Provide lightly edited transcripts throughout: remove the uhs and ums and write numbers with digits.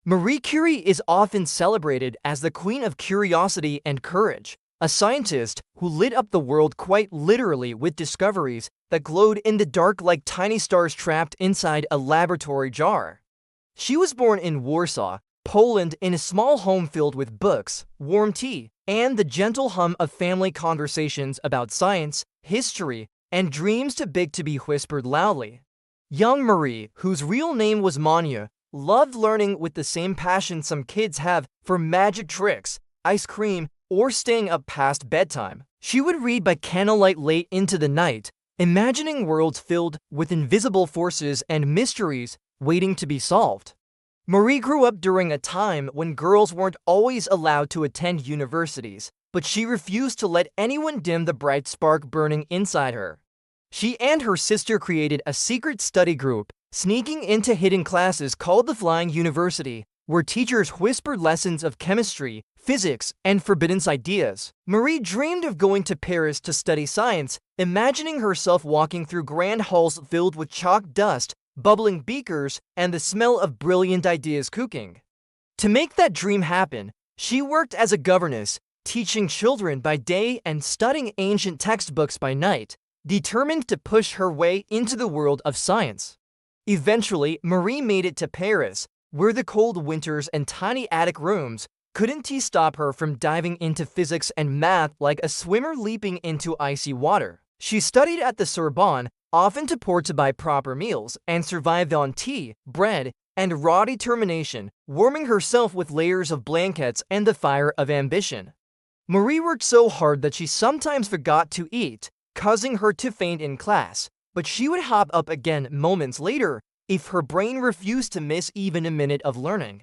Marie Curie is often celebrated as the queen of curiosity and courage, a scientist who lit up the world quite literally with discoveries that glowed in the dark like tiny stars trapped inside a laboratory jar. She was born in Warsaw, Poland, in a small home filled with books, warm tea, and the gentle hum of family conversations about science, history, and dreams too big to be whispered loudly. Young Marie, whose real name was Manya, loved learning with the same passion some kids have for magic tricks, ice cream, or staying up past bedtime. She would read by candlelight late into the night, imagining worlds filled with invisible forces and mysteries waiting to be solved. Marie grew up during a time when girls weren't always allowed to attend universities, but she refused to let anyone dim the bright spark burning inside her. She and her sister created a secret study group, sneaking into hidden classes called the Flying University, where teachers whispered lessons of chemistry, physics, and forbidden ideas. Marie dreamed of going to Paris to study science, imagining herself walking through grand halls filled with chalk dust, bubbling beakers, and the smell of brilliant ideas cooking. To make that dream happen, she worked as a governess, teaching children by day and studying ancient textbooks by night, determined to push her way into the world of science. Eventually, Marie made it to Paris, where the cold winters and tiny attic rooms couldn't stop her from diving into physics and math like a swimmer leaping into icy water. She studied at the Sorbonne, often too poor to buy proper meals, and survived on tea, bread, and raw determination, warming herself with layers of blankets and the fire of ambition. Marie worked so hard that she sometimes forgot to eat, causing her to faint in class, but she would hop up again moments later if her brain refused to miss even a minute of learning.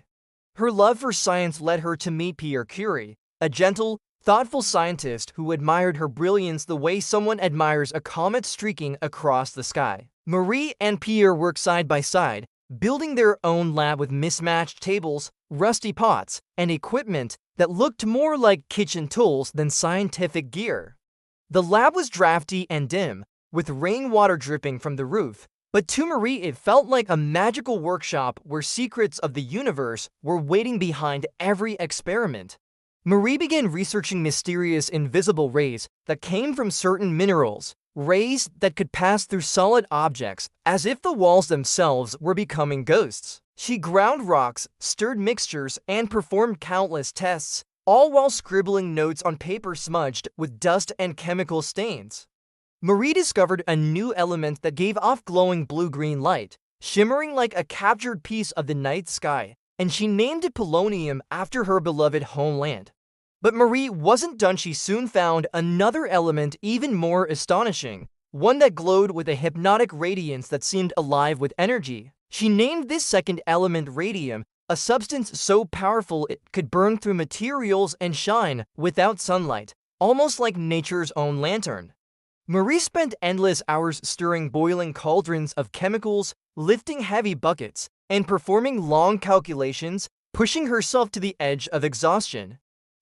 Her love for science led her to meet Pierre Curie, a gentle, thoughtful scientist who admired her brilliance the way someone admires a comet streaking across the sky. Marie and Pierre worked side by side, building their own lab with mismatched tables, rusty pots, and equipment that looked more like kitchen tools than scientific gear. The lab was drafty and dim, with rainwater dripping from the roof, but to Marie it felt like a magical workshop where secrets of the universe were waiting behind every experiment. Marie began researching mysterious invisible rays that came from certain minerals, rays that could pass through solid objects as if the walls themselves were becoming ghosts. She ground rocks, stirred mixtures, and performed countless tests, all while scribbling notes on paper smudged with dust and chemical stains. Marie discovered a new element that gave off glowing blue-green light, shimmering like a captured piece of the night sky, and she named it polonium after her beloved homeland. But Marie wasn't done. She soon found another element even more astonishing, one that glowed with a hypnotic radiance that seemed alive with energy. She named this second element radium, a substance so powerful it could burn through materials and shine without sunlight, almost like nature's own lantern. Marie spent endless hours stirring boiling cauldrons of chemicals, lifting heavy buckets, and performing long calculations, pushing herself to the edge of exhaustion.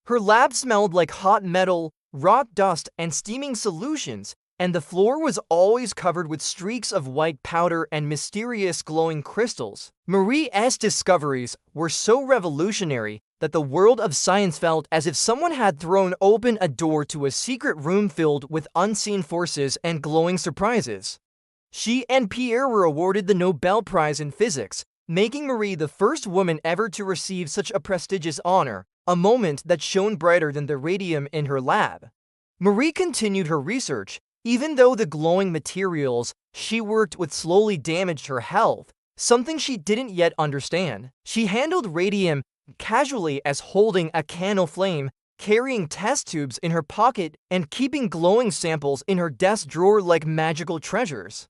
Her lab smelled like hot metal, rock dust, and steaming solutions, and the floor was always covered with streaks of white powder and mysterious glowing crystals. Marie's discoveries were so revolutionary that the world of science felt as if someone had thrown open a door to a secret room filled with unseen forces and glowing surprises. She and Pierre were awarded the Nobel Prize in Physics, making Marie the first woman ever to receive such a prestigious honor, a moment that shone brighter than the radium in her lab. Marie continued her research, even though the glowing materials she worked with slowly damaged her health, something she didn't yet understand. She handled radium casually as holding a candle flame, carrying test tubes in her pocket, and keeping glowing samples in her desk drawer like magical treasures.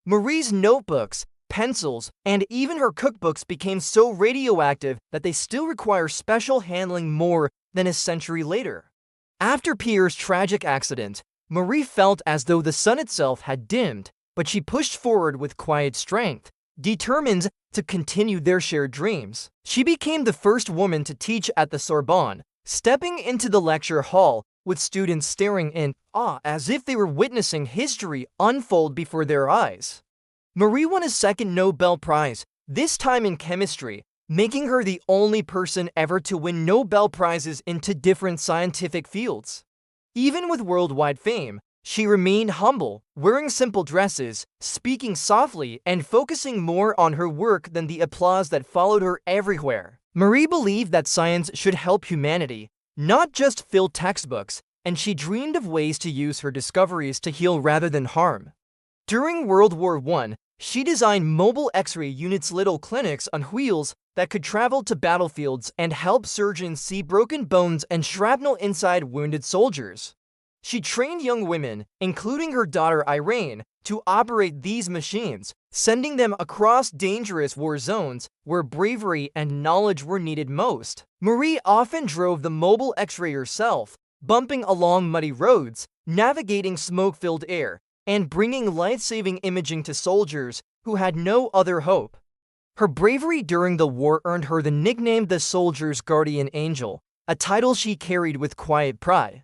Marie's notebooks, pencils, and even her cookbooks became so radioactive that they still require special handling more than a century later. After Pierre's tragic accident, Marie felt as though the sun itself had dimmed, but she pushed forward with quiet strength, determined to continue their shared dreams. She became the first woman to teach at the Sorbonne, stepping into the lecture hall with students staring in awe as if they were witnessing history unfold before their eyes. Marie won a second Nobel Prize, this time in chemistry, making her the only person ever to win Nobel Prizes in two different scientific fields. Even with worldwide fame, she remained humble, wearing simple dresses, speaking softly, and focusing more on her work than the applause that followed her everywhere. Marie believed that science should help humanity, not just fill textbooks, and she dreamed of ways to use her discoveries to heal rather than harm. During World War I, she designed mobile X-ray units, little clinics on wheels that could travel to battlefields and help surgeons see broken bones and shrapnel inside wounded soldiers. She trained young women, including her daughter Irene, to operate these machines, sending them across dangerous war zones where bravery and knowledge were needed most. Marie often drove the mobile X-ray herself, bumping along muddy roads, navigating smoke-filled air, and bringing life-saving imaging to soldiers who had no other hope. Her bravery during the war earned her the nickname the Soldier's Guardian Angel, a title she carried with quiet pride.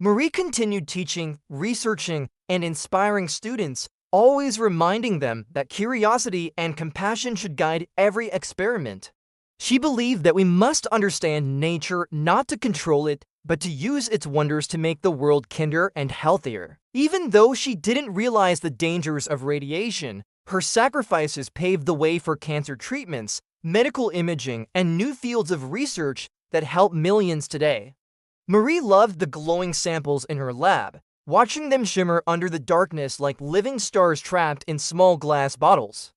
Marie continued teaching, researching, and inspiring students, always reminding them that curiosity and compassion should guide every experiment. She believed that we must understand nature not to control it, but to use its wonders to make the world kinder and healthier. Even though she didn't realize the dangers of radiation, her sacrifices paved the way for cancer treatments, medical imaging, and new fields of research that help millions today. Marie loved the glowing samples in her lab, watching them shimmer under the darkness like living stars trapped in small glass bottles.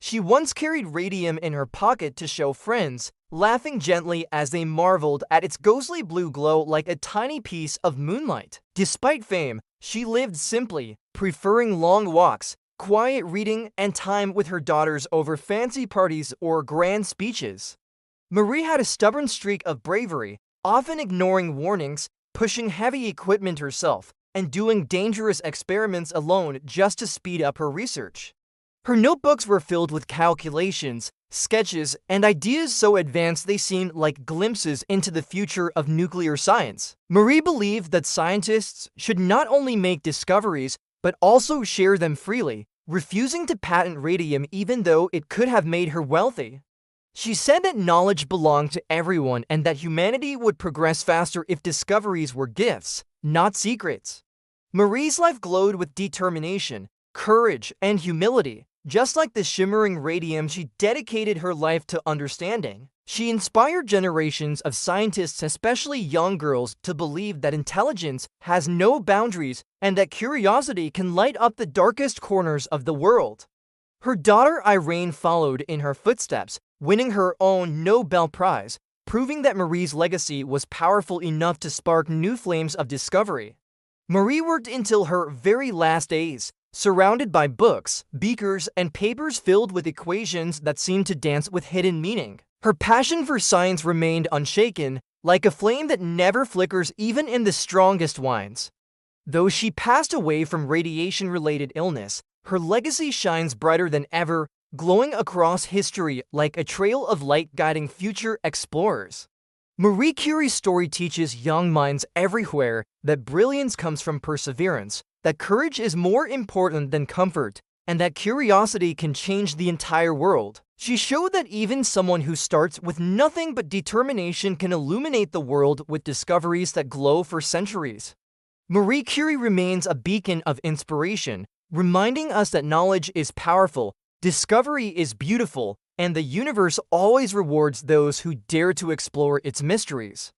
She once carried radium in her pocket to show friends, laughing gently as they marveled at its ghostly blue glow like a tiny piece of moonlight. Despite fame, she lived simply, preferring long walks, quiet reading, and time with her daughters over fancy parties or grand speeches. Marie had a stubborn streak of bravery, often ignoring warnings, pushing heavy equipment herself, and doing dangerous experiments alone just to speed up her research. Her notebooks were filled with calculations, sketches, and ideas so advanced they seemed like glimpses into the future of nuclear science. Marie believed that scientists should not only make discoveries, but also share them freely, refusing to patent radium even though it could have made her wealthy. She said that knowledge belonged to everyone and that humanity would progress faster if discoveries were gifts, not secrets. Marie's life glowed with determination, courage, and humility. Just like the shimmering radium, she dedicated her life to understanding. She inspired generations of scientists, especially young girls, to believe that intelligence has no boundaries and that curiosity can light up the darkest corners of the world. Her daughter Irene followed in her footsteps, winning her own Nobel Prize, proving that Marie's legacy was powerful enough to spark new flames of discovery. Marie worked until her very last days, surrounded by books, beakers, and papers filled with equations that seemed to dance with hidden meaning. Her passion for science remained unshaken, like a flame that never flickers even in the strongest wines. Though she passed away from radiation-related illness, her legacy shines brighter than ever, glowing across history like a trail of light guiding future explorers. Marie Curie's story teaches young minds everywhere that brilliance comes from perseverance, that courage is more important than comfort, and that curiosity can change the entire world. She showed that even someone who starts with nothing but determination can illuminate the world with discoveries that glow for centuries. Marie Curie remains a beacon of inspiration, reminding us that knowledge is powerful, discovery is beautiful, and the universe always rewards those who dare to explore its mysteries.